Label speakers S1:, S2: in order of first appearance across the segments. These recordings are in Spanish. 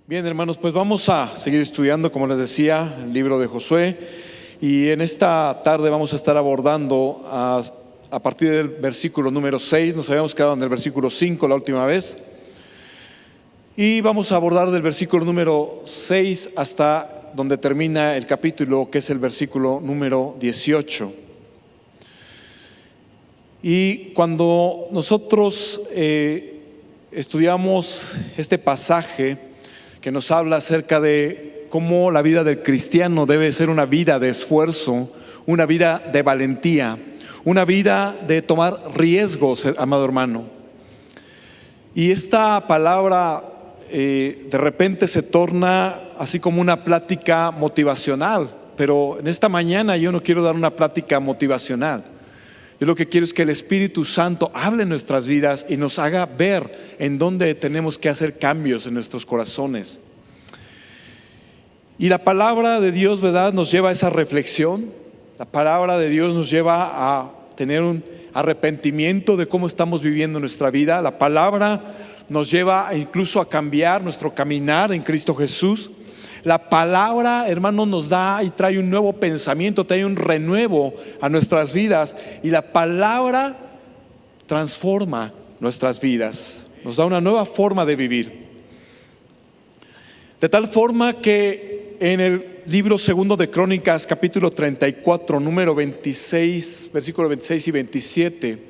S1: Bien, hermanos, pues vamos a seguir estudiando, como les decía, el libro de Josué. Y en esta tarde vamos a estar abordando a partir del versículo número 6. Nos habíamos quedado en el versículo 5 la última vez. Y vamos a abordar del versículo número 6 hasta donde termina el capítulo, que es el versículo número 18. Y cuando nosotros estudiamos este pasaje que nos habla acerca de cómo la vida del cristiano debe ser una vida de esfuerzo, una vida de valentía, una vida de tomar riesgos, amado hermano. Y esta palabra de repente se torna así como una plática motivacional, pero en esta mañana yo no quiero dar una plática motivacional. Yo lo que quiero es que el Espíritu Santo hable en nuestras vidas y nos haga ver en dónde tenemos que hacer cambios en nuestros corazones. Y la palabra de Dios, ¿verdad?, nos lleva a esa reflexión. La palabra de Dios nos lleva a tener un arrepentimiento de cómo estamos viviendo nuestra vida. La palabra nos lleva incluso a cambiar nuestro caminar en Cristo Jesús. La palabra, hermano, nos da y trae un nuevo pensamiento, trae un renuevo a nuestras vidas. Y la palabra transforma nuestras vidas, nos da una nueva forma de vivir. De tal forma que en el libro segundo de Crónicas, capítulo 34, número 26, versículos 26 y 27,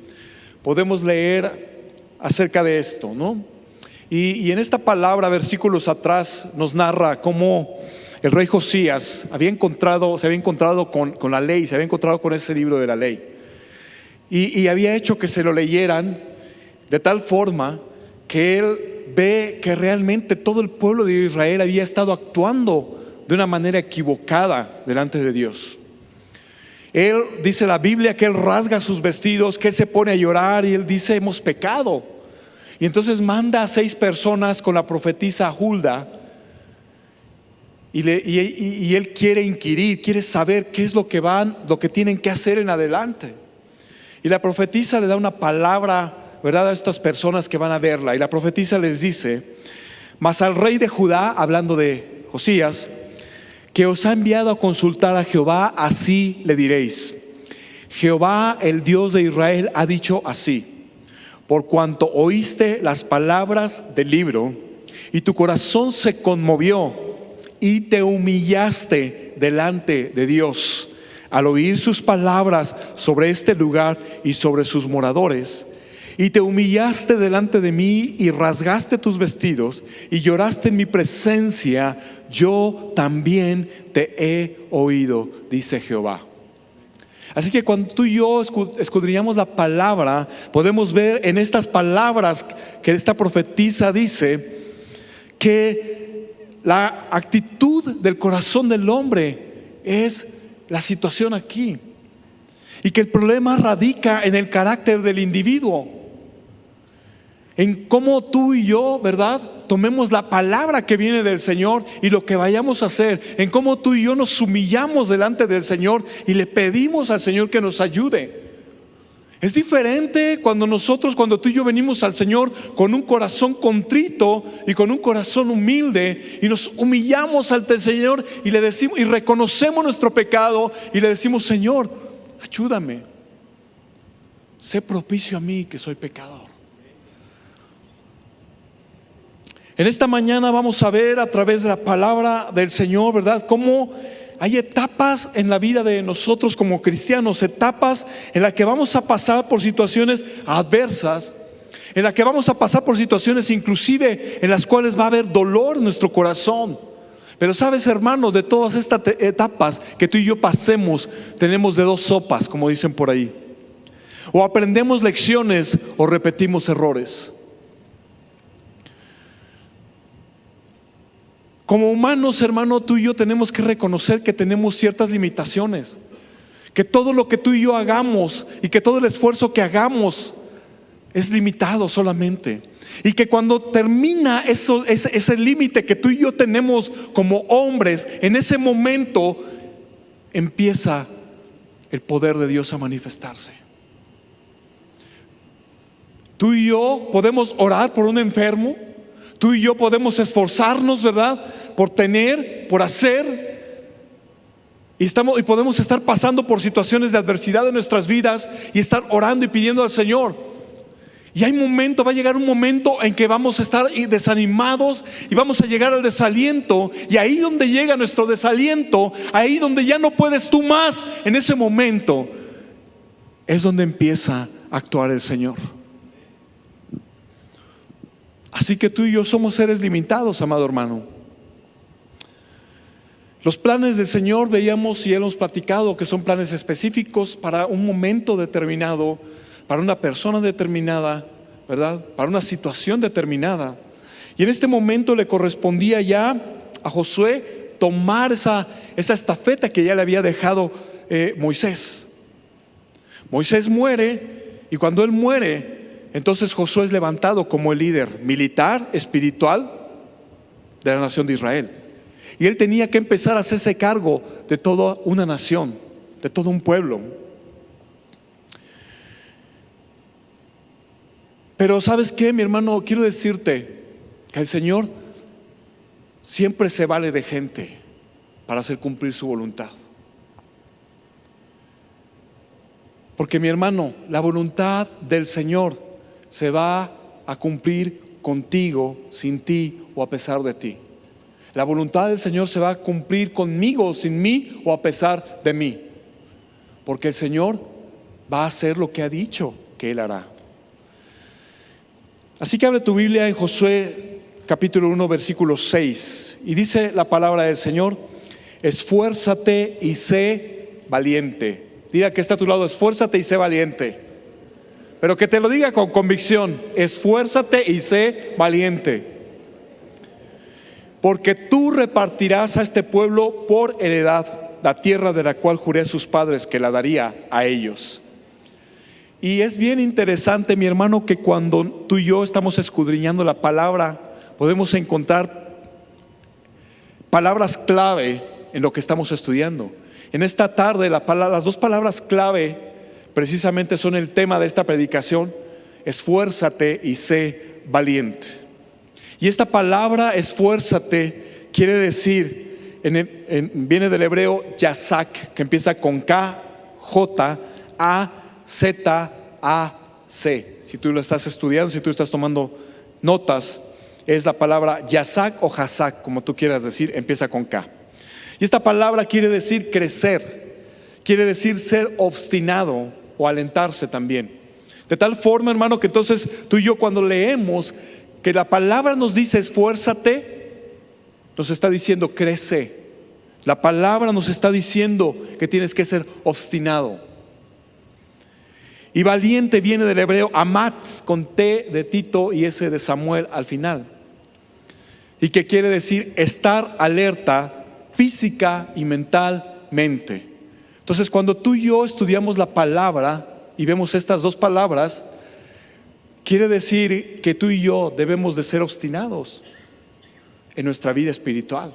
S1: podemos leer acerca de esto, ¿no? Y en esta palabra, versículos atrás, nos narra cómo el rey Josías se había encontrado con la ley, se había encontrado con ese libro de la ley. Y había hecho que se lo leyeran de tal forma que él ve que realmente todo el pueblo de Israel había estado actuando de una manera equivocada delante de Dios. Él dice la Biblia que él rasga sus vestidos, que él se pone a llorar y él dice: hemos pecado. Y entonces manda a 6 personas con la profetisa Hulda y él quiere inquirir, quiere saber qué es lo que tienen que hacer en adelante. Y la profetisa le da una palabra, ¿verdad?, a estas personas que van a verla. Y la profetisa les dice: mas al rey de Judá, hablando de Josías, que os ha enviado a consultar a Jehová, así le diréis: Jehová, el Dios de Israel, ha dicho así: por cuanto oíste las palabras del libro y tu corazón se conmovió y te humillaste delante de Dios al oír sus palabras sobre este lugar y sobre sus moradores, y te humillaste delante de mí y rasgaste tus vestidos y lloraste en mi presencia, yo también te he oído, dice Jehová. Así que cuando tú y yo escudriñamos la palabra, podemos ver en estas palabras que esta profetisa dice que la actitud del corazón del hombre es la situación aquí, y que el problema radica en el carácter del individuo, en cómo tú y yo, ¿verdad?, tomemos la palabra que viene del Señor y lo que vayamos a hacer, en cómo tú y yo nos humillamos delante del Señor y le pedimos al Señor que nos ayude. Es diferente cuando tú y yo venimos al Señor con un corazón contrito y con un corazón humilde y nos humillamos ante el Señor y le decimos y reconocemos nuestro pecado y le decimos: Señor, ayúdame, sé propicio a mí que soy pecador. En esta mañana vamos a ver a través de la palabra del Señor, ¿verdad?, cómo hay etapas en la vida de nosotros como cristianos, etapas en las que vamos a pasar por situaciones adversas, en las que vamos a pasar por situaciones inclusive en las cuales va a haber dolor en nuestro corazón. Pero sabes, hermano, de todas estas etapas que tú y yo pasemos, tenemos de 2 sopas, como dicen por ahí: o aprendemos lecciones o repetimos errores. Como humanos, hermano, tú y yo tenemos que reconocer que tenemos ciertas limitaciones, que todo lo que tú y yo hagamos y que todo el esfuerzo que hagamos es limitado solamente, y que cuando termina ese límite que tú y yo tenemos como hombres, en ese momento empieza el poder de Dios a manifestarse. Tú y yo podemos orar por un enfermo, Tú y yo podemos esforzarnos, ¿verdad? Por tener, por hacer. Y podemos estar pasando por situaciones de adversidad en nuestras vidas y estar orando y pidiendo al Señor. Y va a llegar un momento en que vamos a estar desanimados y vamos a llegar al desaliento. Y ahí donde llega nuestro desaliento, ahí donde ya no puedes tú más, en ese momento es donde empieza a actuar el Señor. Así que tú y yo somos seres limitados, amado hermano. Los planes del Señor, veíamos y hemos platicado que son planes específicos para un momento determinado, para una persona determinada, ¿verdad? Para una situación determinada. Y en este momento le correspondía ya a Josué tomar esa estafeta que ya le había dejado Moisés. Moisés muere, y cuando él muere, entonces Josué es levantado como el líder militar, espiritual de la nación de Israel. Y él tenía que empezar a hacerse cargo de toda una nación, de todo un pueblo. Pero ¿sabes qué, mi hermano? Quiero decirte que el Señor siempre se vale de gente para hacer cumplir su voluntad. Porque, mi hermano, la voluntad del Señor se va a cumplir contigo, sin ti o a pesar de ti. La voluntad del Señor se va a cumplir conmigo, sin mí o a pesar de mí. Porque el Señor va a hacer lo que ha dicho que Él hará. Así que abre tu Biblia en Josué capítulo 1 versículo 6 y dice la palabra del Señor: esfuérzate y sé valiente. Diga que está a tu lado: esfuérzate y sé valiente. Pero que te lo diga con convicción: esfuérzate y sé valiente. Porque tú repartirás a este pueblo por heredad la tierra de la cual juré a sus padres que la daría a ellos. Y es bien interesante, mi hermano, que cuando tú y yo estamos escudriñando la palabra, podemos encontrar palabras clave en lo que estamos estudiando. En esta tarde las dos palabras clave precisamente son el tema de esta predicación: esfuérzate y sé valiente. Y esta palabra esfuérzate quiere decir, viene del hebreo yazak, que empieza con K, J, A, Z, A, C. Si tú lo estás estudiando, si tú estás tomando notas, es la palabra yazak o hazak, como tú quieras decir, empieza con K. Y esta palabra quiere decir crecer, quiere decir ser obstinado o alentarse también. De tal forma, hermano, que entonces tú y yo, cuando leemos que la palabra nos dice esfuérzate, nos está diciendo crece. La palabra nos está diciendo que tienes que ser obstinado. Y valiente viene del hebreo amatz, con T de Tito y S de Samuel al final, y que quiere decir estar alerta física y mentalmente. Entonces, cuando tú y yo estudiamos la palabra y vemos estas dos palabras, quiere decir que tú y yo debemos de ser obstinados en nuestra vida espiritual,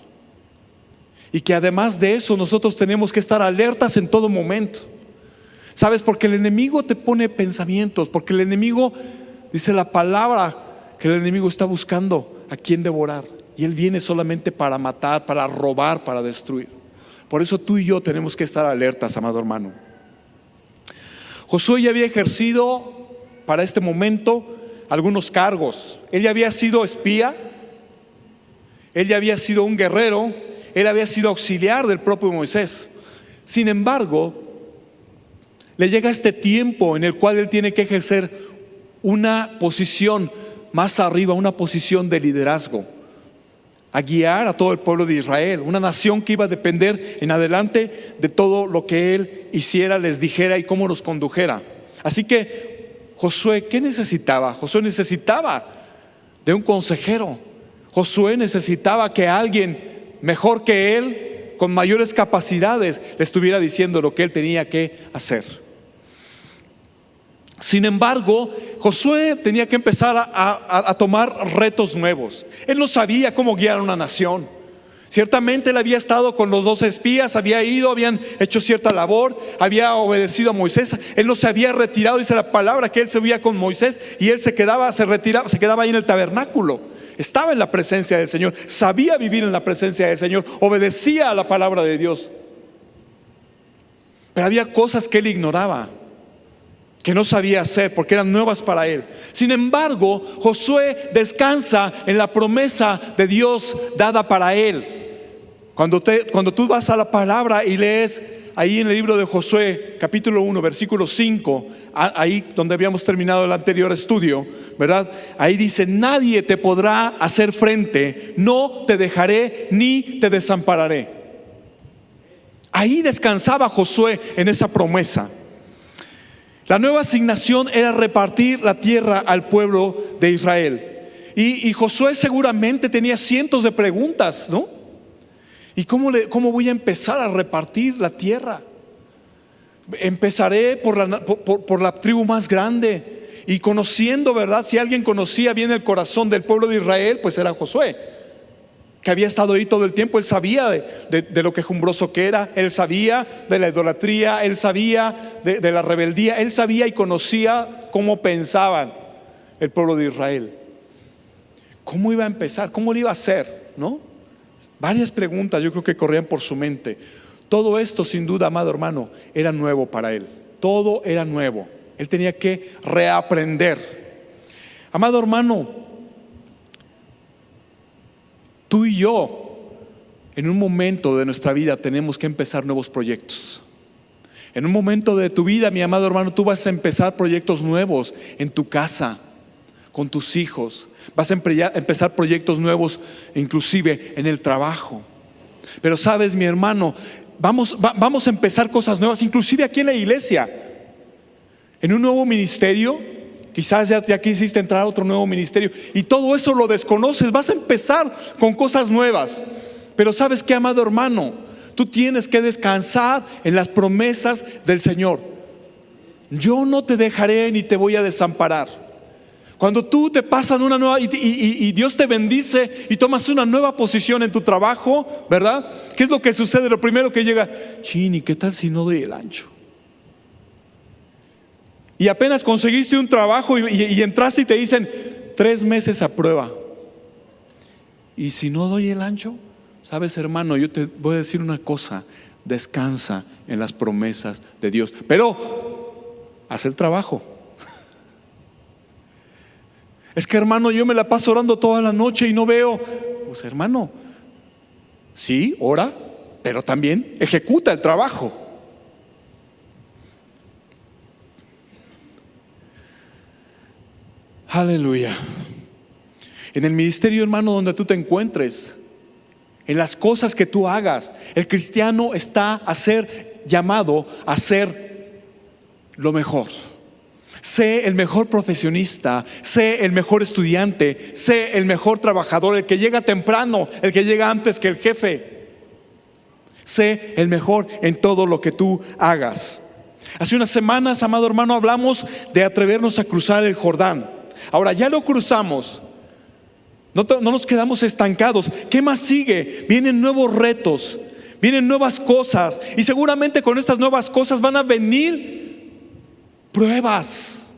S1: y que además de eso nosotros tenemos que estar alertas en todo momento. ¿Sabes? Porque el enemigo te pone pensamientos, porque el enemigo, dice la palabra, que el enemigo está buscando a quien devorar, y él viene solamente para matar, para robar, para destruir. Por eso tú y yo tenemos que estar alertas, amado hermano. Josué ya había ejercido para este momento algunos cargos. Él ya había sido espía, él ya había sido un guerrero, él había sido auxiliar del propio Moisés. Sin embargo, le llega este tiempo en el cual él tiene que ejercer una posición más arriba, una posición de liderazgo, a guiar a todo el pueblo de Israel, una nación que iba a depender en adelante de todo lo que él hiciera, les dijera y cómo los condujera. Así que Josué, ¿qué necesitaba? Josué necesitaba de un consejero. Josué necesitaba que alguien mejor que él, con mayores capacidades, le estuviera diciendo lo que él tenía que hacer. Sin embargo, Josué tenía que empezar a tomar retos nuevos. Él no sabía cómo guiar a una nación. Ciertamente él había estado con los 12 espías, había ido, habían hecho cierta labor, había obedecido a Moisés. Él no se había retirado, dice la palabra que él se veía con Moisés y él se quedaba ahí en el tabernáculo. estaba en la presencia del Señor, sabía vivir en la presencia del Señor, obedecía a la palabra de Dios. Pero había cosas que él ignoraba, que no sabía hacer porque eran nuevas para él. Sin embargo, Josué descansa en la promesa de Dios dada para él. Cuando tú vas a la palabra y lees ahí en el libro de Josué, capítulo 1, versículo 5, ahí donde habíamos terminado el anterior estudio, ¿verdad? Ahí dice: nadie te podrá hacer frente, no te dejaré ni te desampararé. Ahí descansaba Josué en esa promesa. La nueva asignación era repartir la tierra al pueblo de Israel. Y Josué seguramente tenía cientos de preguntas, ¿no? ¿Y cómo voy a empezar a repartir la tierra? Empezaré por la tribu más grande. Y conociendo, ¿verdad? Si alguien conocía bien el corazón del pueblo de Israel, pues era Josué, que había estado ahí todo el tiempo. Él sabía de lo quejumbroso que era, él sabía de la idolatría, él sabía de la rebeldía, él sabía y conocía cómo pensaban el pueblo de Israel. ¿Cómo iba a empezar? ¿Cómo lo iba a hacer? ¿No? Varias preguntas yo creo que corrían por su mente. Todo esto, sin duda, amado hermano, era nuevo para él. Todo era nuevo. Él tenía que reaprender. Amado hermano, tú y yo, en un momento de nuestra vida, tenemos que empezar nuevos proyectos. En un momento de tu vida, mi amado hermano, tú vas a empezar proyectos nuevos en tu casa, con tus hijos. Vas a empezar proyectos nuevos, inclusive en el trabajo. Pero sabes, mi hermano, vamos a empezar cosas nuevas, inclusive aquí en la iglesia, en un nuevo ministerio. Quizás ya quisiste entrar a otro nuevo ministerio y todo eso lo desconoces. Vas a empezar con cosas nuevas. Pero ¿sabes qué, amado hermano? Tú tienes que descansar en las promesas del Señor. Yo no te dejaré ni te voy a desamparar. Cuando tú te pasan una nueva y Dios te bendice y tomas una nueva posición en tu trabajo, ¿verdad? ¿Qué es lo que sucede? Lo primero que llega: ¿y qué tal si no doy el ancho? Y apenas conseguiste un trabajo y entraste y te dicen 3 meses a prueba. ¿Y si no doy el ancho? Sabes, hermano, yo te voy a decir una cosa: descansa en las promesas de Dios, pero haz el trabajo. Es que, hermano, yo me la paso orando toda la noche y no veo. Pues, hermano, sí, ora, pero también ejecuta el trabajo. Aleluya. En el ministerio, hermano, donde tú te encuentres, en las cosas que tú hagas, el cristiano está llamado a ser lo mejor. Sé el mejor profesionista, sé el mejor estudiante, sé el mejor trabajador, el que llega temprano, el que llega antes que el jefe. Sé el mejor en todo lo que tú hagas. Hace unas semanas, amado hermano, hablamos de atrevernos a cruzar el Jordán. Ahora ya lo cruzamos. No nos quedamos estancados. ¿Qué más sigue? Vienen nuevos retos, vienen nuevas cosas, y seguramente con estas nuevas cosas van a venir pruebas.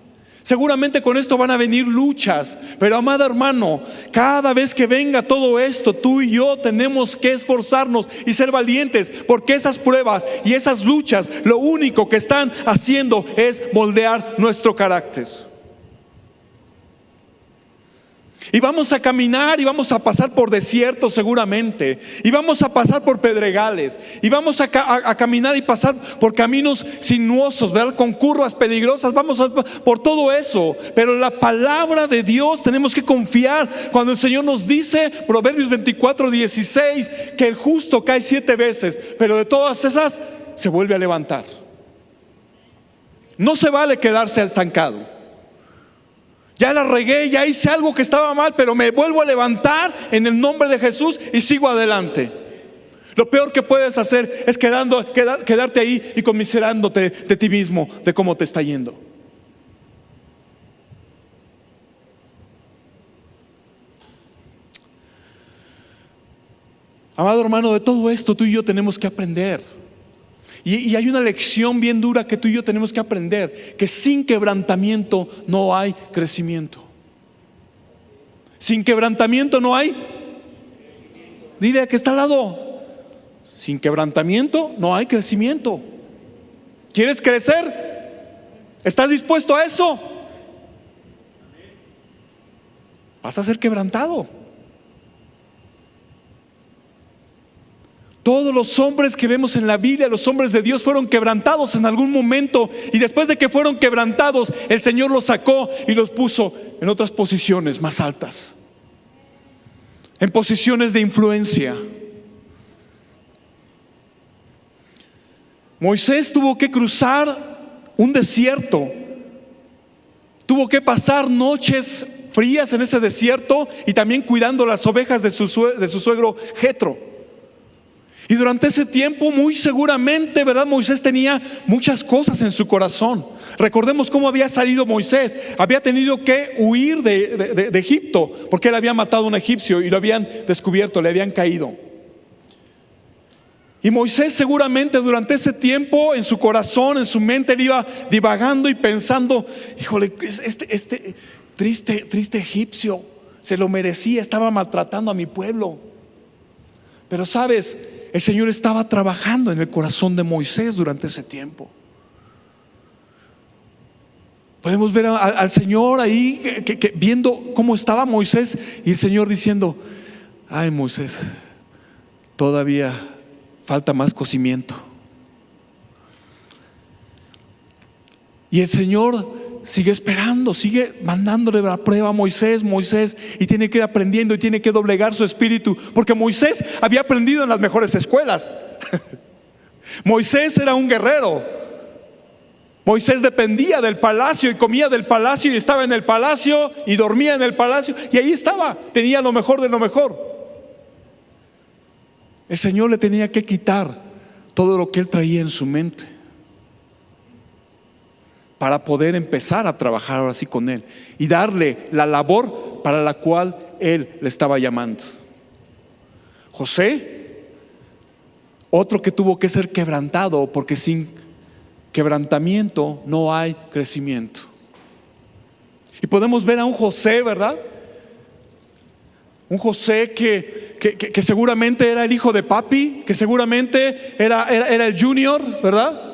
S1: Seguramente con esto van a venir luchas. Pero, amado hermano, cada vez que venga todo esto, tú y yo tenemos que esforzarnos y ser valientes, porque esas pruebas y esas luchas lo único que están haciendo es moldear nuestro carácter. Y vamos a caminar y vamos a pasar por desiertos seguramente, y vamos a pasar por pedregales, y vamos a caminar y pasar por caminos sinuosos, ¿verdad? Con curvas peligrosas. Vamos por todo eso. Pero la palabra de Dios tenemos que confiar cuando el Señor nos dice, Proverbios 24:16, que el justo cae 7 veces, pero de todas esas se vuelve a levantar. No se vale quedarse estancado. Ya la regué, ya hice algo que estaba mal, pero me vuelvo a levantar en el nombre de Jesús y sigo adelante. Lo peor que puedes hacer es quedarte ahí y conmiserándote de ti mismo, de cómo te está yendo. Amado hermano, de todo esto tú y yo tenemos que aprender. Y hay una lección bien dura que tú y yo tenemos que aprender: que sin quebrantamiento no hay crecimiento. Sin quebrantamiento no hay. Dile a que está al lado: sin quebrantamiento no hay crecimiento. ¿Quieres crecer? ¿Estás dispuesto a eso? Vas a ser quebrantado. Todos los hombres que vemos en la Biblia, los hombres de Dios, fueron quebrantados en algún momento, y después de que fueron quebrantados, el Señor los sacó y los puso en otras posiciones más altas, en posiciones de influencia. Moisés tuvo que cruzar un desierto, tuvo que pasar noches frías en ese desierto, y también cuidando las ovejas de su suegro Jetro. Y durante ese tiempo, muy seguramente, ¿verdad?, Moisés tenía muchas cosas en su corazón. Recordemos cómo había salido Moisés. Había tenido que huir de Egipto, porque él había matado a un egipcio y lo habían descubierto, le habían caído. Y Moisés seguramente durante ese tiempo, en su corazón, en su mente, él iba divagando y pensando: híjole, este triste egipcio se lo merecía, estaba maltratando a mi pueblo. Pero sabes, el Señor estaba trabajando en el corazón de Moisés durante ese tiempo. Podemos ver al Señor ahí viendo cómo estaba Moisés, y el Señor diciendo: ay, Moisés, todavía falta más cocimiento. Y el Señor sigue esperando, sigue mandándole la prueba a Moisés, y tiene que ir aprendiendo y tiene que doblegar su espíritu, porque Moisés había aprendido en las mejores escuelas. Moisés era un guerrero. Moisés dependía del palacio y comía del palacio y estaba en el palacio y dormía en el palacio, y ahí estaba, tenía lo mejor de lo mejor. El Señor le tenía que quitar todo lo que él traía en su mente para poder empezar a trabajar ahora sí con él y darle la labor para la cual él le estaba llamando. José, otro que tuvo que ser quebrantado, porque sin quebrantamiento no hay crecimiento. Y podemos ver a un José, ¿verdad? Un José que seguramente era el hijo de papi, que seguramente era el junior, ¿verdad?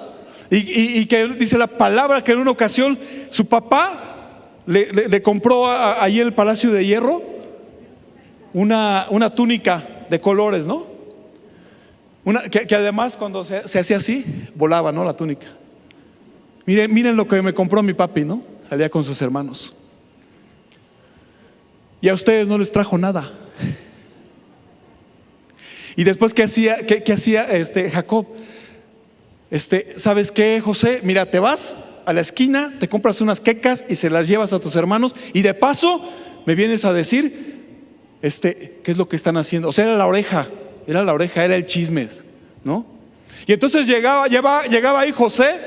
S1: Y que dice la palabra que en una ocasión su papá le compró ahí en el Palacio de Hierro una túnica de colores, ¿no? Que además cuando se hacía así, volaba, ¿no?, la túnica. Miren lo que me compró mi papi, ¿no? Salía con sus hermanos. Y a ustedes no les trajo nada. Y después, ¿qué hacía Jacob? ¿Sabes qué, José? Mira, te vas a la esquina, te compras unas quecas y se las llevas a tus hermanos, y de paso me vienes a decir qué es lo que están haciendo. O sea, era la oreja, era el chisme, ¿no? Y entonces llegaba ahí José,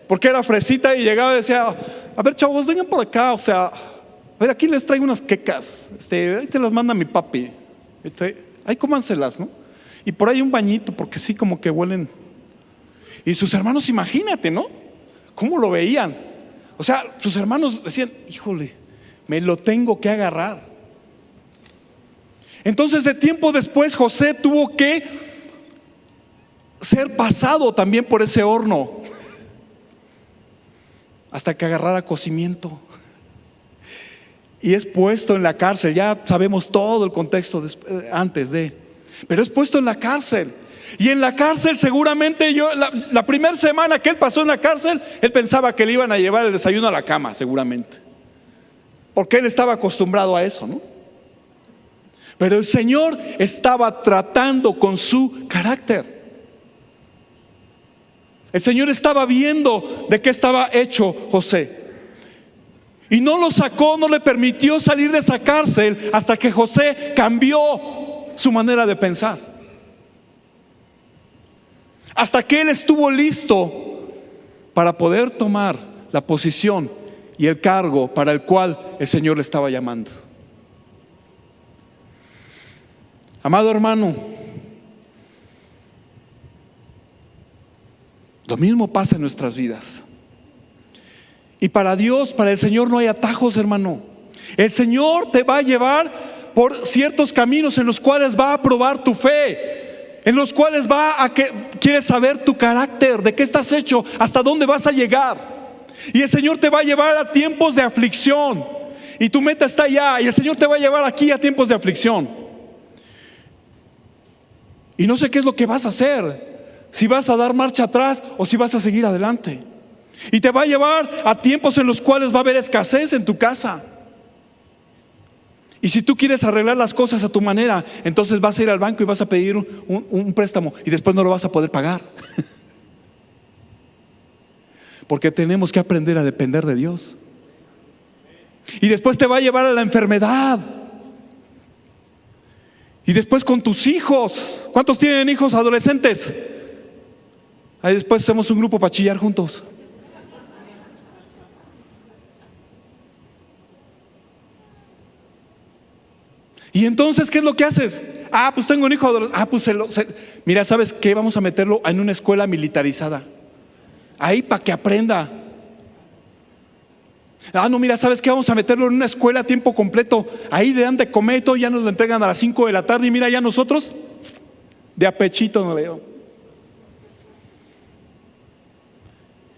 S1: porque era fresita, y llegaba y decía: a ver, chavos, vengan por acá, o sea, a ver, aquí les traigo unas quecas, ahí te las manda mi papi, ahí cómanselas, ¿no? Y por ahí un bañito, porque sí, como que huelen. Y sus hermanos, imagínate, ¿no?, cómo lo veían. O sea, sus hermanos decían: híjole, me lo tengo que agarrar. Entonces, de tiempo después, José tuvo que ser pasado también por ese horno hasta que agarrara cocimiento. Y es puesto en la cárcel. Ya sabemos todo el contexto antes de, pero es puesto en la cárcel. Y en la cárcel seguramente la primera semana que él pasó en la cárcel, él pensaba que le iban a llevar el desayuno a la cama, seguramente, porque él estaba acostumbrado a eso, ¿no? Pero el Señor estaba tratando con su carácter. El Señor estaba viendo de qué estaba hecho José, y no lo sacó, no le permitió salir de esa cárcel hasta que José cambió su manera de pensar, hasta que él estuvo listo para poder tomar la posición y el cargo para el cual el Señor le estaba llamando. Amado hermano, lo mismo pasa en nuestras vidas. Y para Dios, para el Señor, no hay atajos, hermano. El Señor te va a llevar por ciertos caminos en los cuales va a probar tu fe, en los cuales quiere saber tu carácter, de qué estás hecho, hasta dónde vas a llegar. Y el Señor te va a llevar a tiempos de aflicción, y tu meta está allá, y el Señor te va a llevar aquí a tiempos de aflicción. Y no sé qué es lo que vas a hacer, si vas a dar marcha atrás o si vas a seguir adelante. Y te va a llevar a tiempos en los cuales va a haber escasez en tu casa. Y si tú quieres arreglar las cosas a tu manera, entonces vas a ir al banco y vas a pedir un préstamo y después no lo vas a poder pagar. Porque tenemos que aprender a depender de Dios. Y después te va a llevar a la enfermedad. Y después con tus hijos. ¿Cuántos tienen hijos adolescentes? Ahí después hacemos un grupo para chillar juntos. Y entonces, ¿qué es lo que haces? Pues tengo un hijo adolescente. Mira, ¿sabes qué? Vamos a meterlo en una escuela militarizada. Ahí para que aprenda. No, mira, ¿sabes qué? Vamos a meterlo en una escuela a tiempo completo. Ahí le dan de comer y todo, ya nos lo entregan a las 5 de la tarde. Y mira, ya nosotros de a pechito no le llevamos.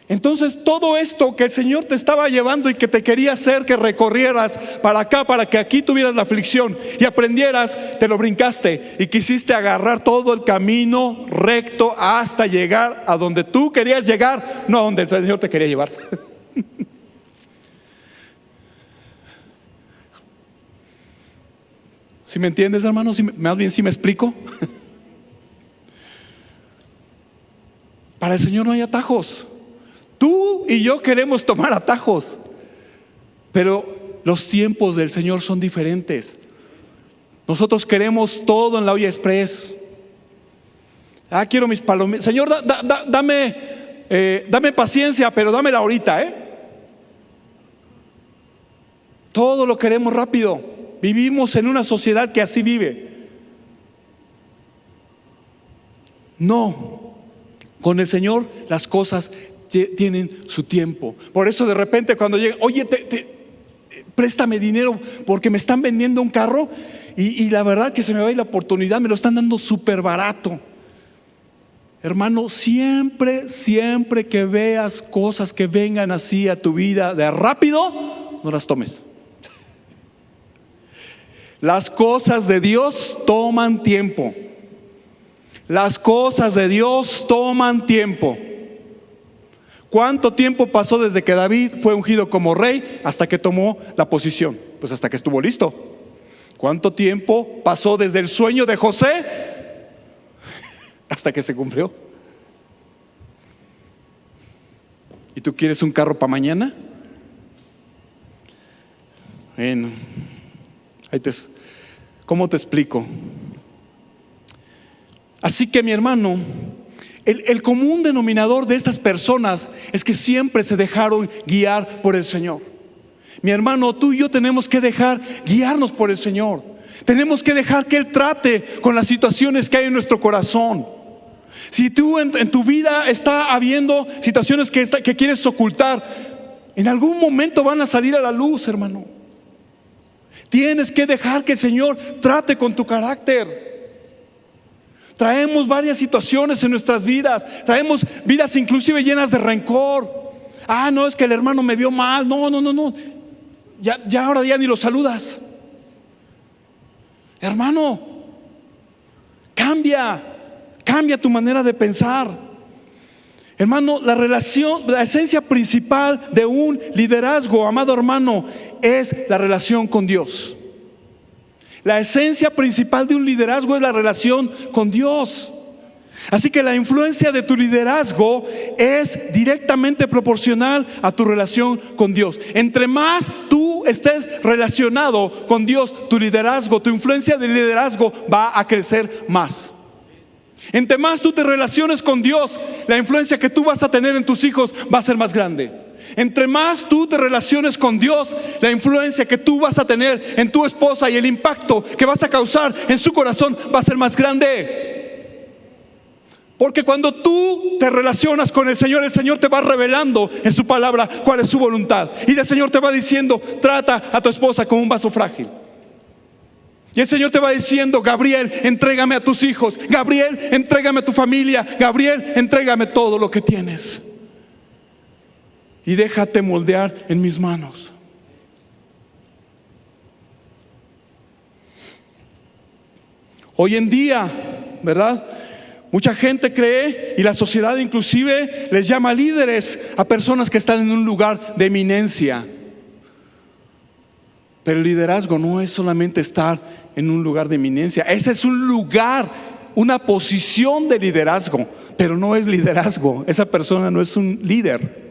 S1: Entonces todo esto que el Señor te estaba llevando y que te quería hacer que recorrieras para acá, para que aquí tuvieras la aflicción y aprendieras, te lo brincaste y quisiste agarrar todo el camino recto hasta llegar a donde tú querías llegar, no a donde el Señor te quería llevar. ¿Sí me entiendes, hermano? Más bien, ¿sí me explico? Para el Señor no hay atajos. Tú y yo queremos tomar atajos, pero los tiempos del Señor son diferentes. Nosotros queremos todo en la olla express. Quiero mis palomitas. Señor, dame paciencia, pero dámela ahorita, Todo lo queremos rápido. Vivimos en una sociedad que así vive. No, con el Señor las cosas tienen su tiempo. Por eso de repente cuando llega, oye, préstame dinero porque me están vendiendo un carro y la verdad que se me va a ir la oportunidad, me lo están dando súper barato. Hermano, siempre que veas cosas que vengan así a tu vida de rápido, no las tomes. Las cosas de Dios toman tiempo. Las cosas de Dios toman tiempo. ¿Cuánto tiempo pasó desde que David fue ungido como rey hasta que tomó la posición? Pues hasta que estuvo listo. ¿Cuánto tiempo pasó desde el sueño de José hasta que se cumplió? ¿Y tú quieres un carro para mañana? Bueno, ¿cómo te explico? Así que, mi hermano, el común denominador de estas personas es que siempre se dejaron guiar por el Señor. Mi hermano, tú y yo tenemos que dejar guiarnos por el Señor. Tenemos que dejar que Él trate con las situaciones que hay en nuestro corazón. Si tú en tu vida está habiendo situaciones que quieres ocultar, en algún momento van a salir a la luz, hermano. Tienes que dejar que el Señor trate con tu carácter. Traemos varias situaciones en nuestras vidas. Traemos vidas inclusive llenas de rencor. No, es que el hermano me vio mal. No. Ya ahora ya ni lo saludas. Hermano, cambia tu manera de pensar. Hermano, la esencia principal de un liderazgo, amado hermano, es la relación con Dios. La esencia principal de un liderazgo es la relación con Dios. Así que la influencia de tu liderazgo es directamente proporcional a tu relación con Dios. Entre más tú estés relacionado con Dios, tu liderazgo, tu influencia de liderazgo va a crecer más. Entre más tú te relaciones con Dios, la influencia que tú vas a tener en tus hijos va a ser más grande. Entre más tú te relaciones con Dios, la influencia que tú vas a tener en tu esposa y el impacto que vas a causar en su corazón va a ser más grande. Porque cuando tú te relacionas con el Señor te va revelando en su palabra cuál es su voluntad. Y el Señor te va diciendo: trata a tu esposa como un vaso frágil. Y el Señor te va diciendo: Gabriel, entrégame a tus hijos. Gabriel, entrégame a tu familia. Gabriel, entrégame todo lo que tienes. Y déjate moldear en mis manos. Hoy en día, ¿verdad?, mucha gente cree, y la sociedad inclusive les llama líderes a personas que están en un lugar de eminencia. Pero el liderazgo no es solamente estar en un lugar de eminencia. Ese es un lugar, una posición de liderazgo, pero no es liderazgo. Esa persona no es un líder.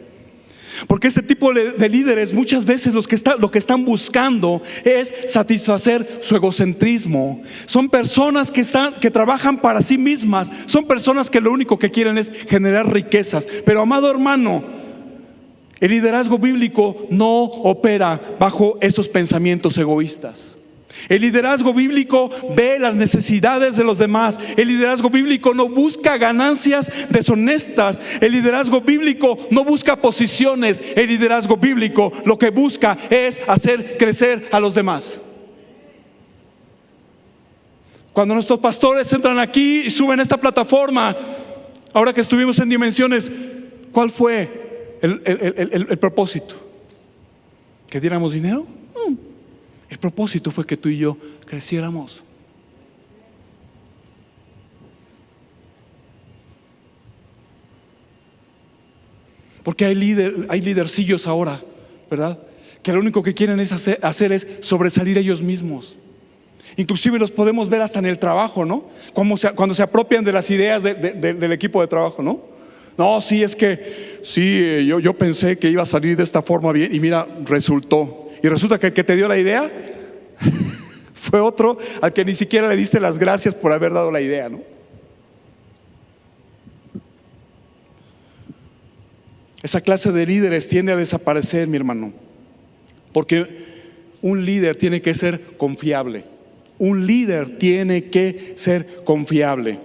S1: Porque ese tipo de líderes muchas veces lo que están buscando es satisfacer su egocentrismo. Son personas que trabajan para sí mismas. Son personas que lo único que quieren es generar riquezas. Pero, amado hermano, el liderazgo bíblico no opera bajo esos pensamientos egoístas. El liderazgo bíblico ve las necesidades de los demás. El liderazgo bíblico no busca ganancias deshonestas. El liderazgo bíblico no busca posiciones. El liderazgo bíblico lo que busca es hacer crecer a los demás. Cuando nuestros pastores entran aquí y suben a esta plataforma, ahora que estuvimos en Dimensiones, ¿cuál fue el propósito? ¿Que diéramos dinero? El propósito fue que tú y yo creciéramos. Porque hay lidercillos ahora, ¿verdad?, que lo único que quieren es hacer es sobresalir ellos mismos. Inclusive los podemos ver hasta en el trabajo, ¿no? Cuando se apropian de las ideas del equipo de trabajo, ¿no? No, sí, es que sí, yo pensé que iba a salir de esta forma bien, y mira, resultó. Y resulta que el que te dio la idea fue otro al que ni siquiera le diste las gracias por haber dado la idea, ¿no? Esa clase de líderes tiende a desaparecer, mi hermano, porque un líder tiene que ser confiable. Un líder tiene que ser confiable.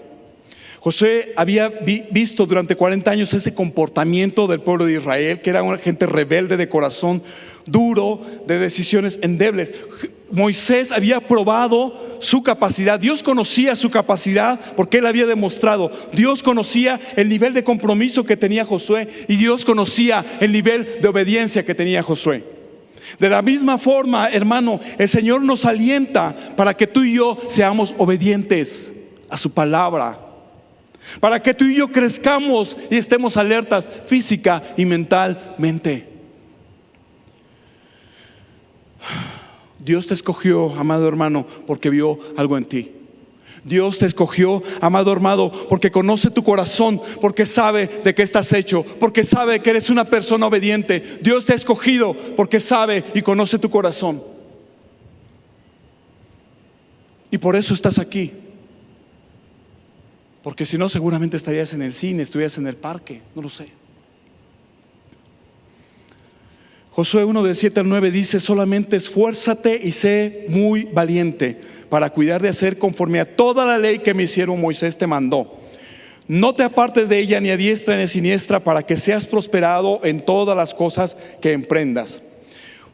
S1: Josué había visto durante 40 años ese comportamiento del pueblo de Israel, que era una gente rebelde de corazón duro, de decisiones endebles. Moisés había probado su capacidad. Dios conocía su capacidad porque él había demostrado. Dios conocía el nivel de compromiso que tenía Josué, y Dios conocía el nivel de obediencia que tenía Josué. De la misma forma, hermano, el Señor nos alienta para que tú y yo seamos obedientes a su palabra, para que tú y yo crezcamos y estemos alertas física y mentalmente. Dios te escogió, amado hermano, porque vio algo en ti. Dios te escogió, amado hermano, porque conoce tu corazón, porque sabe de qué estás hecho, porque sabe que eres una persona obediente. Dios te ha escogido porque sabe y conoce tu corazón. Y por eso estás aquí. Porque si no, seguramente estarías en el cine, estuvieras en el parque, no lo sé. Josué 1 del 7 al 9 dice: solamente esfuérzate y sé muy valiente para cuidar de hacer conforme a toda la ley que mi siervo Moisés te mandó. No te apartes de ella ni a diestra ni a siniestra, para que seas prosperado en todas las cosas que emprendas.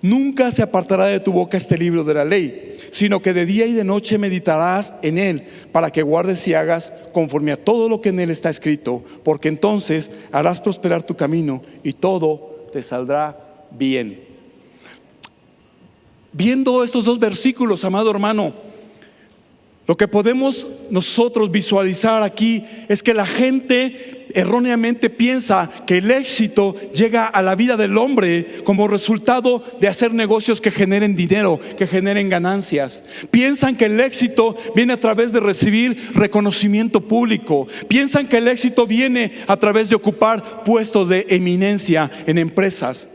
S1: Nunca se apartará de tu boca este libro de la ley, sino que de día y de noche meditarás en él, para que guardes y hagas conforme a todo lo que en él está escrito, porque entonces harás prosperar tu camino y todo te saldrá bien. Viendo estos dos versículos, amado hermano, lo que podemos nosotros visualizar aquí es que la gente erróneamente piensa que el éxito llega a la vida del hombre como resultado de hacer negocios que generen dinero, que generen ganancias. Piensan que el éxito viene a través de recibir reconocimiento público. Piensan que el éxito viene a través de ocupar puestos de eminencia en empresas.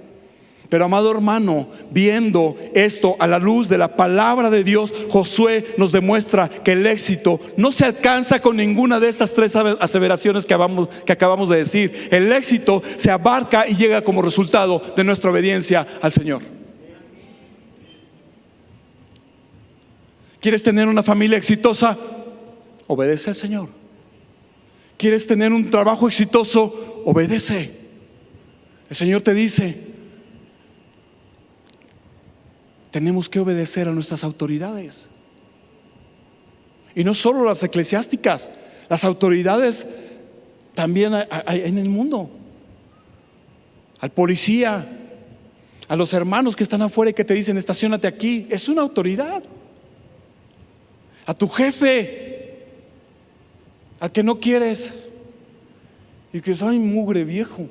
S1: Pero, amado hermano, viendo esto a la luz de la palabra de Dios, Josué nos demuestra que el éxito no se alcanza con ninguna de estas tres aseveraciones que acabamos de decir. El éxito se abarca y llega como resultado de nuestra obediencia al Señor. ¿Quieres tener una familia exitosa? Obedece al Señor. ¿Quieres tener un trabajo exitoso? Obedece. El Señor te dice, tenemos que obedecer a nuestras autoridades. Y no solo las eclesiásticas, las autoridades también hay en el mundo. Al policía, a los hermanos que están afuera y que te dicen estaciónate aquí, es una autoridad. A tu jefe, al que no quieres y que soy mugre viejo,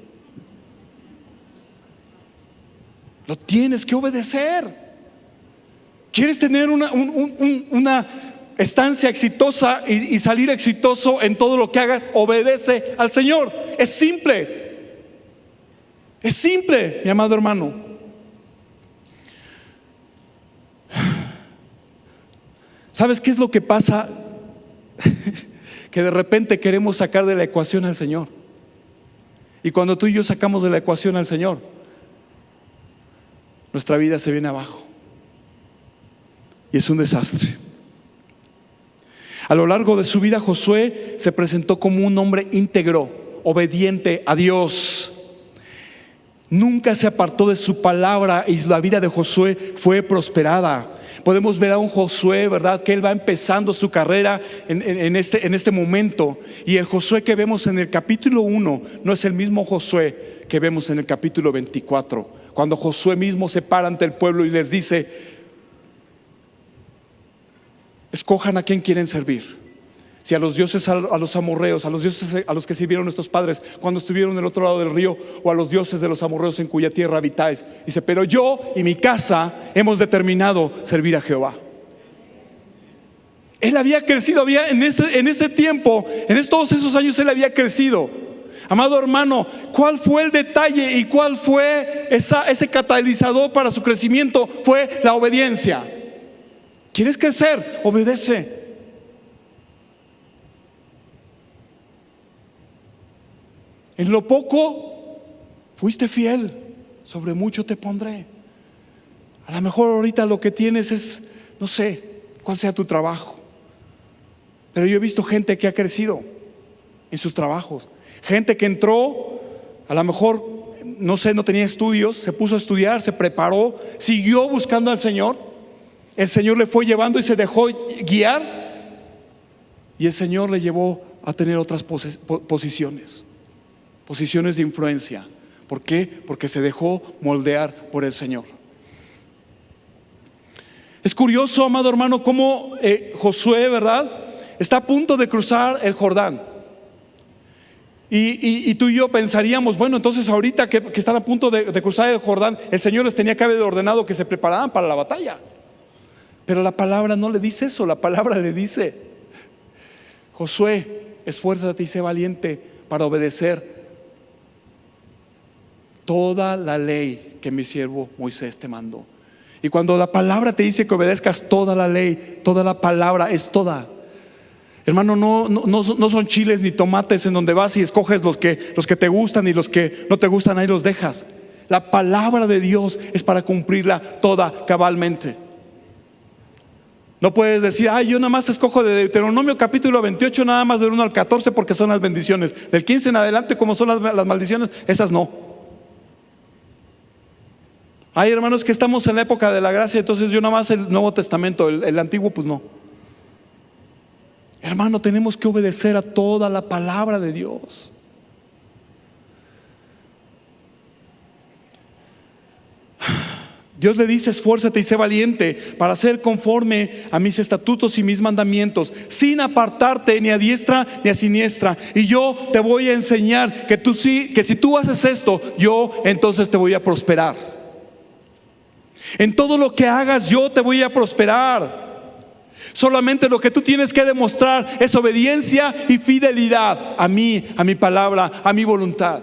S1: lo tienes que obedecer. ¿Quieres tener una estancia exitosa y salir exitoso en todo lo que hagas? Obedece al Señor. Es simple. Es simple, mi amado hermano. ¿Sabes qué es lo que pasa? Que de repente queremos sacar de la ecuación al Señor. Y cuando tú y yo sacamos de la ecuación al Señor, nuestra vida se viene abajo. Y es un desastre. A lo largo de su vida, Josué se presentó como un hombre íntegro, obediente a Dios. Nunca se apartó de su palabra y la vida de Josué fue prosperada. Podemos ver a un Josué, ¿verdad?, que él va empezando su carrera en este momento. Y el Josué que vemos en el capítulo 1 no es el mismo Josué que vemos en el capítulo 24. Cuando Josué mismo se para ante el pueblo y les dice: escojan a quién quieren servir. Si a los dioses, a los amorreos, a los dioses a los que sirvieron nuestros padres cuando estuvieron del otro lado del río, o a los dioses de los amorreos en cuya tierra habitáis. Dice: pero yo y mi casa hemos determinado servir a Jehová. Él había crecido, en ese tiempo, todos esos años él había crecido. Amado hermano, ¿cuál fue el detalle y cuál fue ese catalizador para su crecimiento? Fue la obediencia. ¿Quieres crecer? Obedece. En lo poco fuiste fiel, sobre mucho te pondré. A lo mejor ahorita lo que tienes es, no sé cuál sea tu trabajo, pero yo he visto gente que ha crecido en sus trabajos. Gente que entró, a lo mejor, no sé, no tenía estudios, se puso a estudiar, se preparó, siguió buscando al Señor. El Señor le fue llevando y se dejó guiar, y el Señor le llevó a tener otras posiciones de influencia. ¿Por qué? Porque se dejó moldear por el Señor. Es curioso, amado hermano, cómo Josué, ¿verdad?, está a punto de cruzar el Jordán. Y tú y yo pensaríamos, bueno, entonces ahorita que están a punto de cruzar el Jordán, el Señor les tenía que haber ordenado que se prepararan para la batalla. Pero la palabra no le dice eso. La palabra le dice: Josué, esfuérzate y sé valiente para obedecer toda la ley que mi siervo Moisés te mandó. Y cuando la palabra te dice que obedezcas toda la ley, toda la palabra es toda. Hermano, no son chiles ni tomates en donde vas y escoges los que te gustan y los que no te gustan, ahí los dejas. La palabra de Dios es para cumplirla toda cabalmente. No puedes decir: yo nada más escojo de Deuteronomio capítulo 28 nada más del 1 al 14 porque son las bendiciones. Del 15 en adelante, como son las maldiciones, esas no. Hay hermanos que estamos en la época de la gracia, entonces yo nada más el Nuevo Testamento, el Antiguo pues no. Hermano, tenemos que obedecer a toda la palabra de Dios. Dios le dice: esfuérzate y sé valiente para hacer conforme a mis estatutos y mis mandamientos, sin apartarte ni a diestra ni a siniestra. Y yo te voy a enseñar que si tú haces esto, yo entonces te voy a prosperar. En todo lo que hagas, yo te voy a prosperar. Solamente lo que tú tienes que demostrar es obediencia y fidelidad a mí, a mi palabra, a mi voluntad.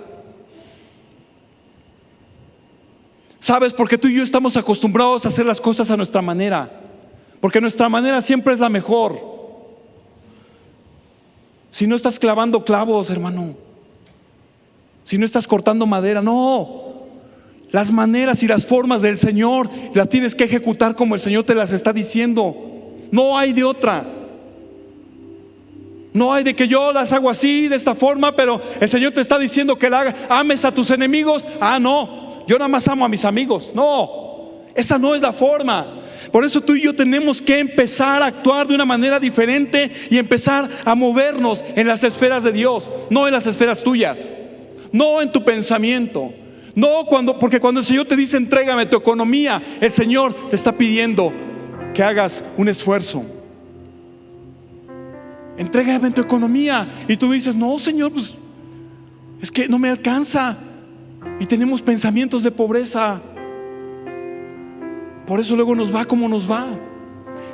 S1: ¿Sabes? Porque tú y yo estamos acostumbrados a hacer las cosas a nuestra manera, porque nuestra manera siempre es la mejor. Si no estás clavando clavos, hermano, si no estás cortando madera, no. Las maneras y las formas del Señor las tienes que ejecutar como el Señor te las está diciendo. No hay de otra. No hay de que yo las hago así, de esta forma, pero el Señor te está diciendo que la haga. Ames a tus enemigos. No, yo nada más amo a mis amigos. No, esa no es la forma. Por eso tú y yo tenemos que empezar a actuar de una manera diferente y empezar a movernos en las esferas de Dios, no en las esferas tuyas, no en tu pensamiento. No porque cuando el Señor te dice entrégame tu economía, el Señor te está pidiendo que hagas un esfuerzo. Entrégame tu economía. Y tú dices, no, Señor, pues es que no me alcanza. Y tenemos pensamientos de pobreza. Por eso luego nos va como nos va.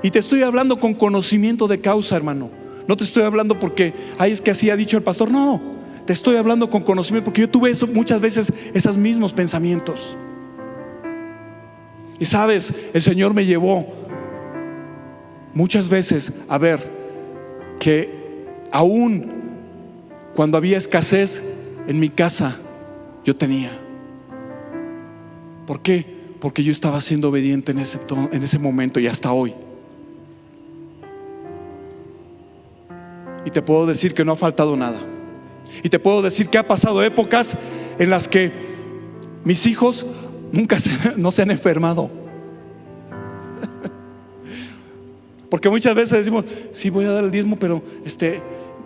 S1: Y te estoy hablando con conocimiento de causa, hermano. No te estoy hablando porque, es que así ha dicho el pastor. No, te estoy hablando con conocimiento porque yo tuve muchas veces esos mismos pensamientos. Y sabes, el Señor me llevó muchas veces a ver que aún cuando había escasez en mi casa, yo tenía. ¿Por qué? Porque yo estaba siendo obediente en ese momento y hasta hoy. Y te puedo decir que no ha faltado nada. Y te puedo decir que ha pasado épocas en las que mis hijos no se han enfermado. Porque muchas veces decimos, sí, voy a dar el diezmo, pero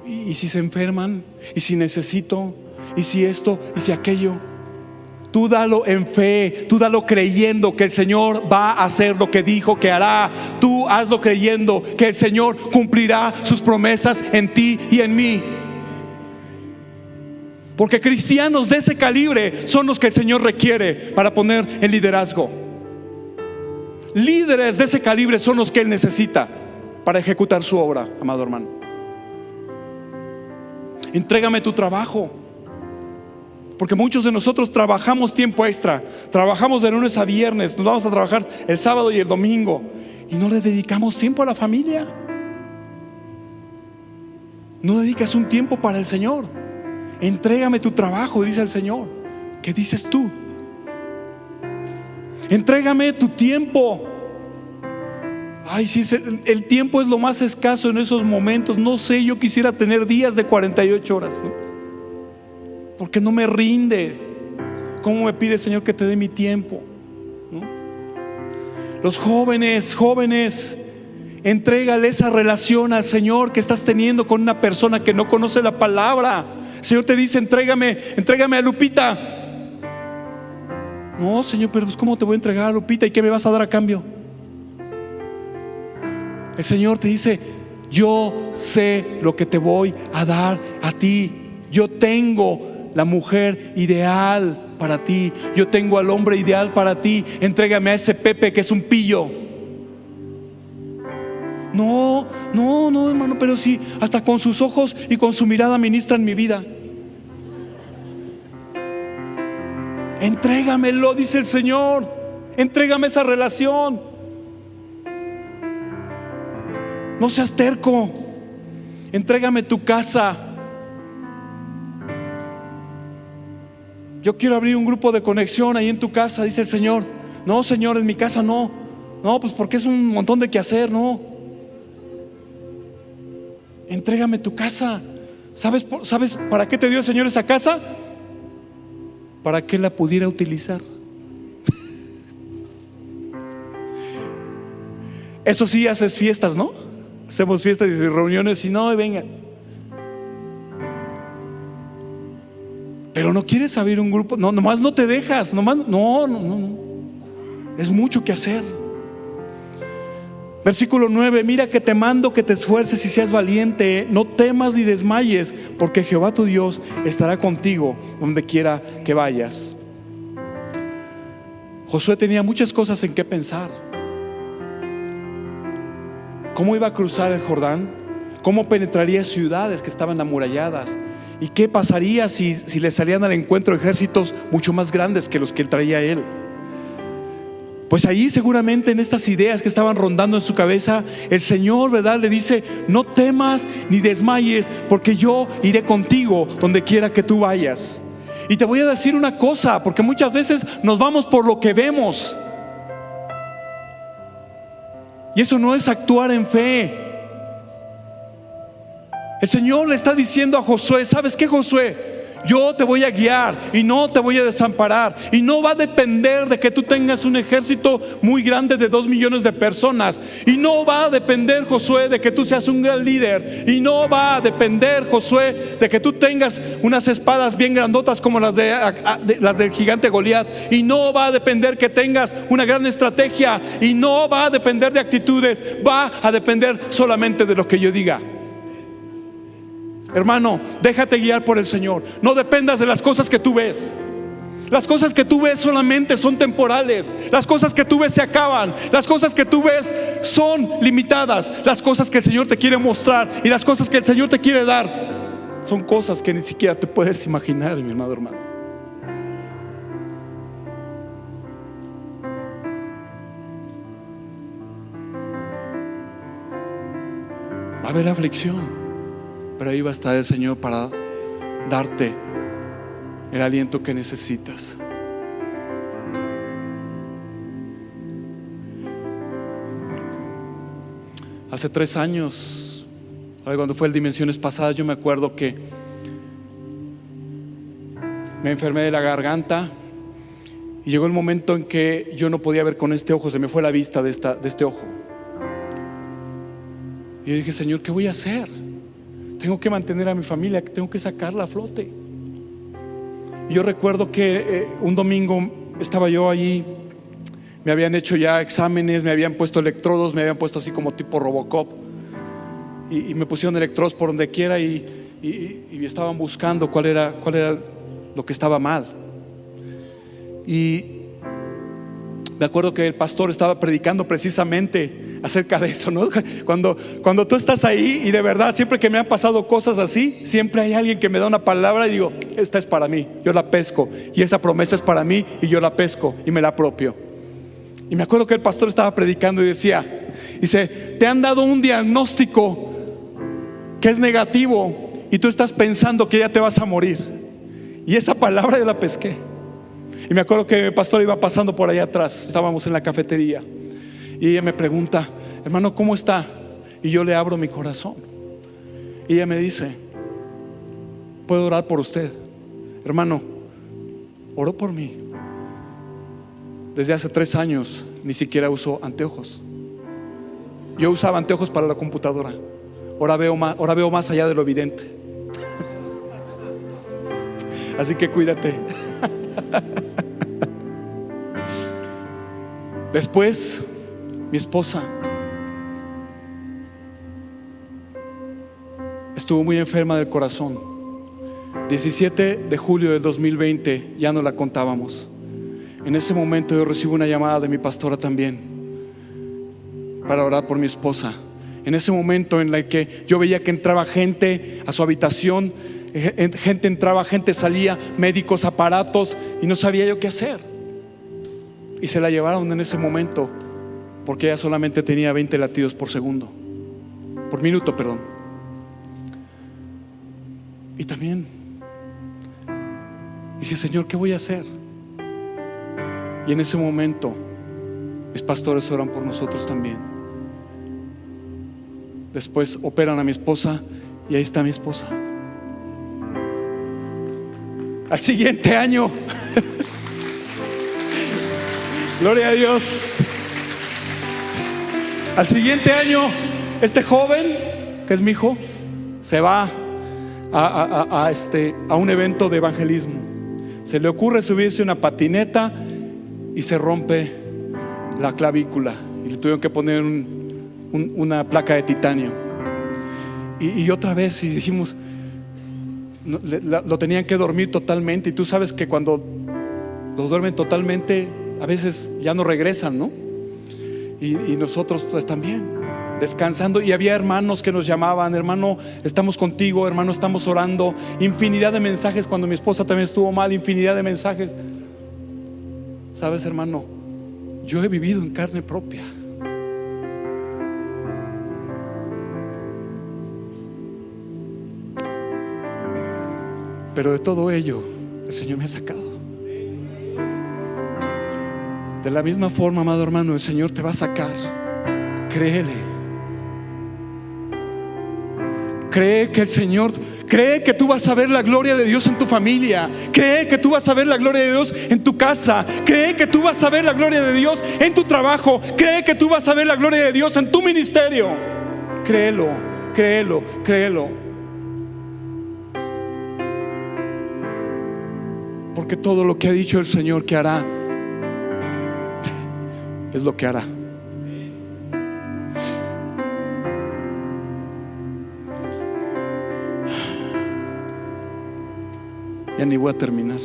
S1: ¿y si se enferman? ¿Y si necesito? ¿Y si esto? ¿Y si aquello? Tú dalo en fe, tú dalo creyendo que el Señor va a hacer lo que dijo que hará. Tú hazlo creyendo que el Señor cumplirá sus promesas en ti y en mí. Porque cristianos de ese calibre son los que el Señor requiere para poner en liderazgo. Líderes de ese calibre son los que Él necesita para ejecutar su obra, amado hermano. Entrégame tu trabajo. Porque muchos de nosotros trabajamos tiempo extra. Trabajamos de lunes a viernes. Nos vamos a trabajar el sábado y el domingo y no le dedicamos tiempo a la familia. No dedicas un tiempo para el Señor. Entrégame tu trabajo, dice el Señor. ¿Qué dices tú? Entrégame tu tiempo. Sí, el tiempo es lo más escaso en esos momentos. No sé, yo quisiera tener días de 48 horas, ¿no? Porque no me rinde. ¿Cómo me pide el Señor que te dé mi tiempo? ¿No? Los jóvenes, entrégale esa relación al Señor que estás teniendo con una persona que no conoce la palabra. El Señor te dice, entrégame a Lupita. No, Señor, pero ¿cómo te voy a entregar a Lupita? ¿Y qué me vas a dar a cambio? El Señor te dice, yo sé lo que te voy a dar a ti. Yo tengo la mujer ideal para ti. Yo tengo al hombre ideal para ti. Entrégame a ese Pepe que es un pillo. No, hermano, pero sí, hasta con sus ojos y con su mirada ministran mi vida. Entrégamelo, dice el Señor. Entrégame esa relación. No seas terco. Entrégame tu casa. Yo quiero abrir un grupo de conexión ahí en tu casa, dice el Señor. No, Señor, en mi casa no. No, pues porque es un montón de que hacer, no. Entrégame tu casa. ¿Sabes para qué te dio el Señor esa casa? Para que la pudiera utilizar. Eso sí, haces fiestas, ¿no? Hacemos fiestas y reuniones y no, venga. Pero no quieres abrir un grupo. No, nomás no te dejas. No. Es mucho que hacer. Versículo 9: mira que te mando que te esfuerces y seas valiente. No temas ni desmayes, porque Jehová tu Dios estará contigo donde quiera que vayas. Josué tenía muchas cosas en que pensar. ¿Cómo iba a cruzar el Jordán? ¿Cómo penetraría ciudades que estaban amuralladas? ¿Y qué pasaría si le salían al encuentro ejércitos mucho más grandes que los que traía él? Pues allí seguramente en estas ideas que estaban rondando en su cabeza, el Señor, ¿verdad?, le dice: no temas ni desmayes, porque yo iré contigo donde quiera que tú vayas. Y te voy a decir una cosa, porque muchas veces nos vamos por lo que vemos, y eso no es actuar en fe. El Señor le está diciendo a Josué: ¿sabes qué, Josué? Yo te voy a guiar y no te voy a desamparar. Y no va a depender de que tú tengas un ejército muy grande de 2 millones de personas. Y no va a depender, Josué, de que tú seas un gran líder. Y no va a depender, Josué, de que tú tengas unas espadas bien grandotas como las del gigante Goliat. Y no va a depender que tengas una gran estrategia. Y no va a depender de actitudes. Va a depender solamente de lo que yo diga. Hermano, déjate guiar por el Señor. No dependas de las cosas que tú ves. Las cosas que tú ves solamente son temporales. Las cosas que tú ves se acaban. Las cosas que tú ves son limitadas. Las cosas que el Señor te quiere mostrar y las cosas que el Señor te quiere dar son cosas que ni siquiera te puedes imaginar, mi amado hermano. Va a haber aflicción, pero ahí va a estar el Señor para darte el aliento que necesitas. Hace 3 años, cuando fue el Dimensiones Pasadas, yo me acuerdo que me enfermé de la garganta y llegó el momento en que yo no podía ver con este ojo. Se me fue la vista de este ojo. Y yo dije: Señor, ¿qué voy a hacer? Tengo que mantener a mi familia, tengo que sacarla a flote. Y yo recuerdo que un domingo estaba yo allí. Me habían hecho ya exámenes, me habían puesto electrodos, me habían puesto así como tipo Robocop. Y me pusieron electrodos por donde quiera y estaban buscando cuál era lo que estaba mal. Y me acuerdo que el pastor estaba predicando precisamente acerca de eso, ¿no? Cuando tú estás ahí y de verdad, siempre que me han pasado cosas así, siempre hay alguien que me da una palabra y digo: esta es para mí, yo la pesco. Y esa promesa es para mí y yo la pesco y me la apropio. Y me acuerdo que el pastor estaba predicando y dice: te han dado un diagnóstico que es negativo y tú estás pensando que ya te vas a morir. Y esa palabra yo la pesqué. Y me acuerdo que el pastor iba pasando por allá atrás, estábamos en la cafetería, y ella me pregunta: hermano, ¿cómo está? Y yo le abro mi corazón. Y ella me dice: ¿puedo orar por usted? Hermano, oró por mí. Desde hace 3 años ni siquiera uso anteojos. Yo usaba anteojos para la computadora. Ahora veo más allá de lo evidente. Así que cuídate. Después, mi esposa estuvo muy enferma del corazón. 17 de julio del 2020, ya no la contábamos. En ese momento yo recibo una llamada de mi pastora también para orar por mi esposa. En ese momento en el que yo veía que entraba gente a su habitación, gente entraba, gente salía, médicos, aparatos, y no sabía yo qué hacer. Y se la llevaron en ese momento porque ella solamente tenía 20 latidos por minuto. Y también dije: Señor, ¿qué voy a hacer? Y en ese momento mis pastores oran por nosotros también. Después operan a mi esposa y ahí está mi esposa. Al siguiente año gloria a Dios. Al siguiente año, este joven, que es mi hijo, se va a un evento de evangelismo. Se le ocurre subirse una patineta y se rompe la clavícula y le tuvieron que poner una placa de titanio. Y otra vez, y dijimos, lo tenían que dormir totalmente. Y tú sabes que cuando lo duermen totalmente, a veces ya no regresan, ¿no? Y nosotros pues también descansando. Y había hermanos que nos llamaban: hermano, estamos contigo, hermano, estamos orando. Infinidad de mensajes. Cuando mi esposa también estuvo mal, infinidad de mensajes. Sabes, hermano, yo he vivido en carne propia. Pero de todo ello el Señor me ha sacado. De la misma forma, amado hermano, el Señor te va a sacar. Créele. Cree que el Señor, cree que tú vas a ver la gloria de Dios en tu familia. Cree que tú vas a ver la gloria de Dios en tu casa. Cree que tú vas a ver la gloria de Dios en tu trabajo. Cree que tú vas a ver la gloria de Dios en tu ministerio. Créelo, créelo, créelo. Porque todo lo que ha dicho el Señor que hará es lo que hará. Ya ni voy a terminar.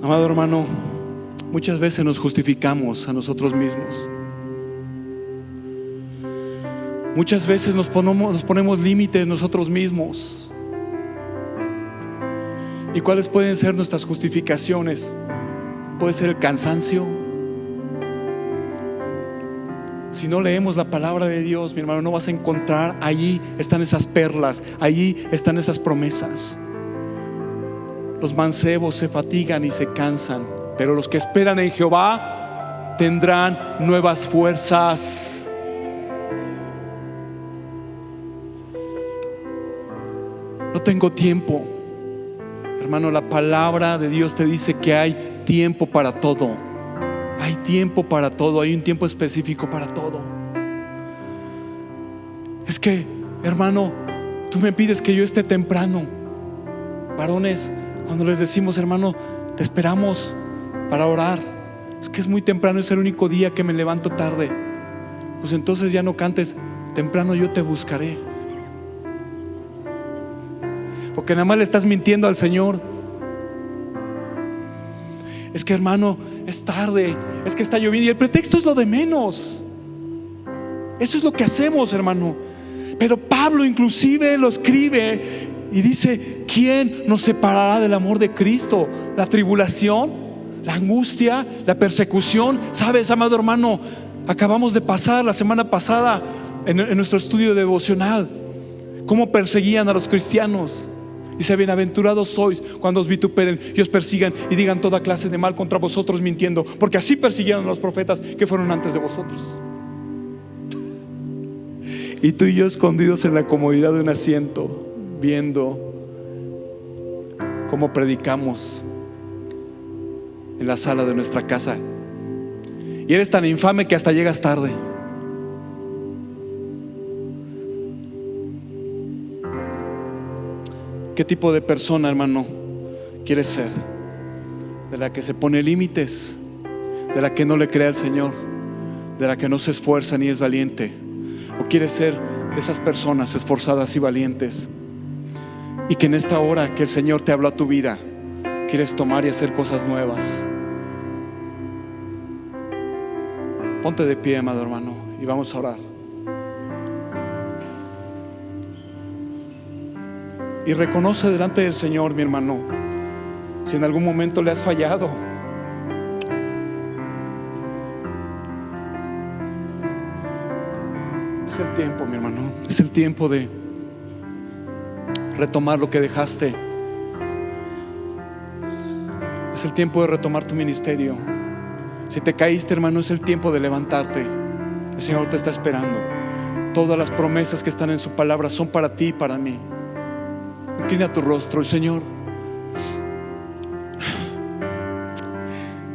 S1: Amado hermano, muchas veces nos justificamos a nosotros mismos. Muchas veces nos ponemos límites nosotros mismos. ¿Y cuáles pueden ser nuestras justificaciones? Puede ser el cansancio. Si no leemos la palabra de Dios, mi hermano, no vas a encontrar. Allí están esas perlas, allí están esas promesas. Los mancebos se fatigan y se cansan, pero los que esperan en Jehová tendrán nuevas fuerzas. No tengo tiempo. Hermano, la palabra de Dios te dice que hay tiempo para todo. Hay tiempo para todo, hay un tiempo específico para todo. Es que, hermano, tú me pides que yo esté temprano. Varones, cuando les decimos, hermano, te esperamos para orar, es que es muy temprano, es el único día que me levanto tarde. Pues entonces ya no cantes, temprano yo te buscaré. Porque nada más le estás mintiendo al Señor. Es que, hermano, es tarde, es que está lloviendo y el pretexto es lo de menos. Eso es lo que hacemos, hermano. Pero Pablo inclusive lo escribe y dice: ¿quién nos separará del amor de Cristo? ¿La tribulación? ¿La angustia? ¿La persecución? ¿Sabes, amado hermano? Acabamos de pasar la semana pasada en nuestro estudio devocional cómo perseguían a los cristianos. Dice: bienaventurados sois cuando os vituperen y os persigan y digan toda clase de mal contra vosotros mintiendo, porque así persiguieron a los profetas que fueron antes de vosotros. Y tú y yo escondidos en la comodidad de un asiento, viendo cómo predicamos en la sala de nuestra casa. Y eres tan infame que hasta llegas tarde. ¿Qué tipo de persona, hermano, quieres ser? ¿De la que se pone límites? ¿De la que no le cree al Señor? ¿De la que no se esfuerza ni es valiente? ¿O quieres ser de esas personas esforzadas y valientes? Y que en esta hora que el Señor te habló a tu vida, quieres tomar y hacer cosas nuevas. Ponte de pie, amado hermano, y vamos a orar. Y reconoce delante del Señor, mi hermano, si en algún momento le has fallado. Es el tiempo, mi hermano, es el tiempo de retomar lo que dejaste. Es el tiempo de retomar tu ministerio. Si te caíste, hermano, es el tiempo de levantarte. El Señor te está esperando. Todas las promesas que están en su palabra son para ti y para mí. Inclina tu rostro. Señor,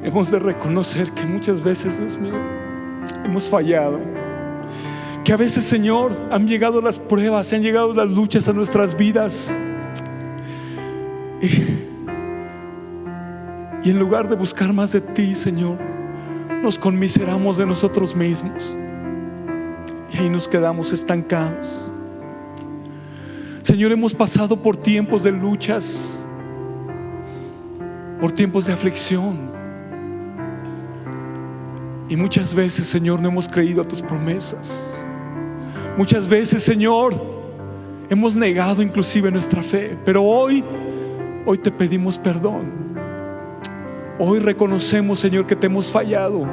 S1: hemos de reconocer que muchas veces, Dios mío, hemos fallado. Que a veces, Señor, han llegado las pruebas, han llegado las luchas a nuestras vidas. Y en lugar de buscar más de ti, Señor, nos conmiseramos de nosotros mismos. Y ahí nos quedamos estancados. Señor, hemos pasado por tiempos de luchas, por tiempos de aflicción. Y muchas veces, Señor, no hemos creído a tus promesas. Muchas veces, Señor, hemos negado inclusive nuestra fe. Pero hoy te pedimos perdón. Hoy reconocemos, Señor, que te hemos fallado.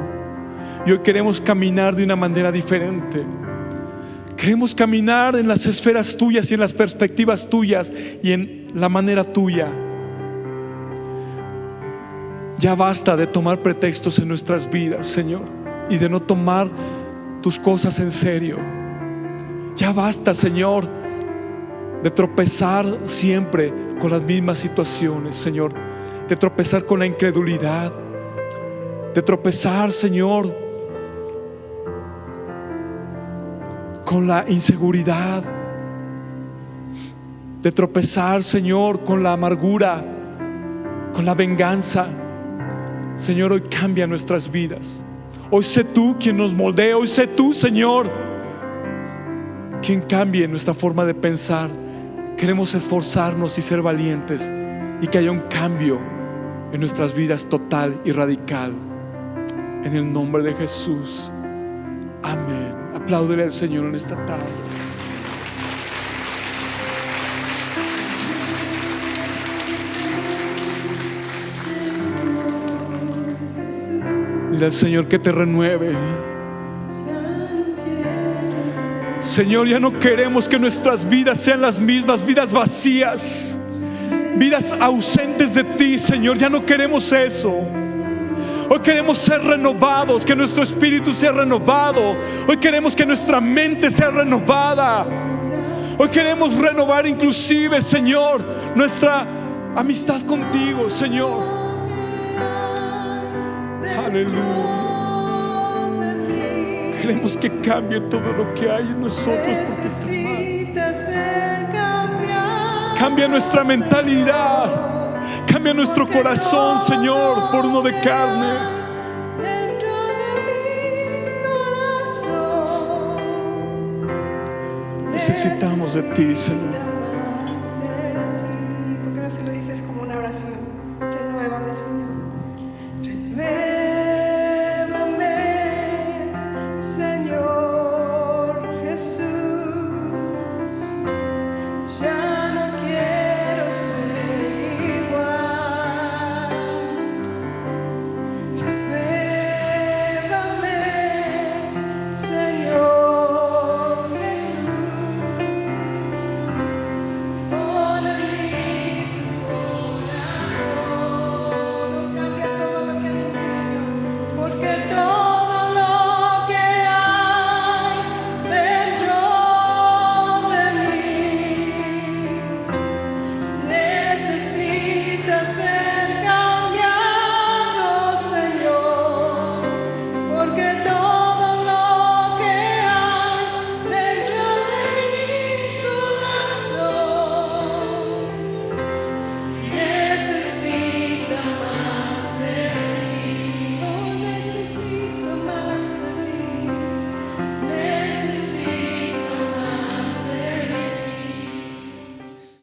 S1: Y hoy queremos caminar de una manera diferente. Queremos caminar en las esferas tuyas y en las perspectivas tuyas y en la manera tuya. Ya basta de tomar pretextos en nuestras vidas, Señor, y de no tomar tus cosas en serio. Ya basta, Señor, de tropezar siempre con las mismas situaciones, Señor, de tropezar con la incredulidad, de tropezar, Señor, con la inseguridad, de tropezar, Señor, con la amargura, con la venganza. Señor, hoy cambia nuestras vidas. Hoy sé tú quien nos moldea. Hoy sé tú, Señor, quien cambie nuestra forma de pensar. Queremos esforzarnos y ser valientes, y que haya un cambio en nuestras vidas total y radical. En el nombre de Jesús. Amén. Apláudele al Señor en esta tarde. Dile al Señor que te renueve. Señor, ya no queremos que nuestras vidas sean las mismas, vidas vacías, vidas ausentes de ti, Señor. Ya no queremos eso. Hoy queremos ser renovados, que nuestro espíritu sea renovado. Hoy queremos que nuestra mente sea renovada. Hoy queremos renovar inclusive, Señor, nuestra amistad contigo, Señor. Aleluya. Queremos que cambie todo lo que hay en nosotros, porque cambia nuestra mentalidad, cambia nuestro corazón, Señor, por uno de carne. Necesitamos de ti, Señor.